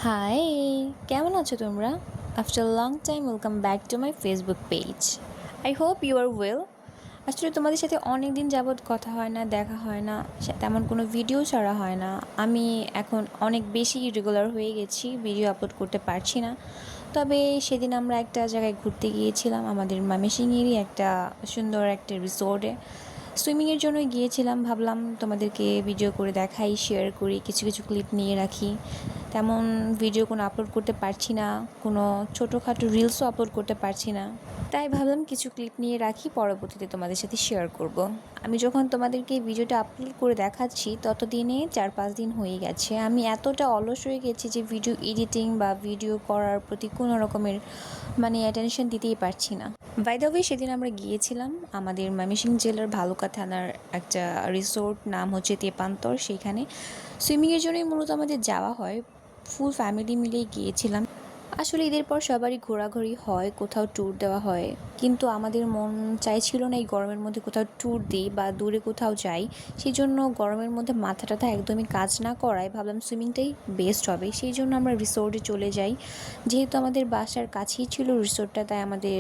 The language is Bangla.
হাই, কেমন আছো তোমরা? After long time welcome back to my Facebook page. I hope you are well. আসলে তোমাদের সাথে অনেক দিন যাবৎ কথা হয় না, দেখা হয় না, তেমন কোনো ভিডিও ছাড়া হয় না। আমি এখন অনেক বেশি ইরেগুলার হয়ে গেছি, ভিডিও আপলোড করতে পারছি না। তবে সেদিন আমরা একটা জায়গায় ঘুরতে গিয়েছিলাম, আমাদের ময়মনসিংহেরই একটা সুন্দর একটা রিসোর্টে। সুইমিংয়ের জন্য গিয়েছিলাম, ভাবলাম তোমাদেরকে ভিডিও করে দেখাই, শেয়ার করি, কিছু কিছু ক্লিপ নিয়ে রাখি। তেমন ভিডিও কোনো আপলোড করতে পারছি না, কোনো ছোটোখাটো রিলসও আপলোড করতে পারছি না, তাই ভাবলাম কিছু ক্লিপ নিয়ে রাখি, পরবর্তীতে তোমাদের সাথে শেয়ার করব। আমি যখন তোমাদেরকে এই ভিডিওটা আপলোড করে দেখাচ্ছি ততদিনে 4-5 দিন হয়ে গেছে। আমি এতটা অলস হয়ে গেছি যে ভিডিও এডিটিং বা ভিডিও করার প্রতি কোনো রকমের অ্যাটেনশন দিতেই পারছি না। বাই দ্য ওয়ে, সেদিন আমরা গিয়েছিলাম আমাদের ময়মনসিংহ জেলার ভালুকা থানার একটা রিসোর্ট, নাম হচ্ছে তেপান্তর। সেখানে সুইমিংয়ের জন্যই মূলত আমাদের যাওয়া হয়, ফুল ফ্যামিলি মিলেই গিয়েছিলাম। আসলে ঈদের পর সবারই ঘোরাঘুরি হয়, কোথাও ট্যুর দেওয়া হয়, কিন্তু আমাদের মন চাইছিল না এই গরমের মধ্যে কোথাও ট্যুর দিই বা দূরে কোথাও যাই। সেই জন্য গরমের মধ্যে মাথা টাথা একদমই কাজ না করায় ভাবলাম সুইমিংটাই বেস্ট হবে। সেই জন্য আমরা রিসোর্টে চলে যাই। যেহেতু আমাদের বাসার কাছেই ছিল রিসোর্টটা, তাই আমাদের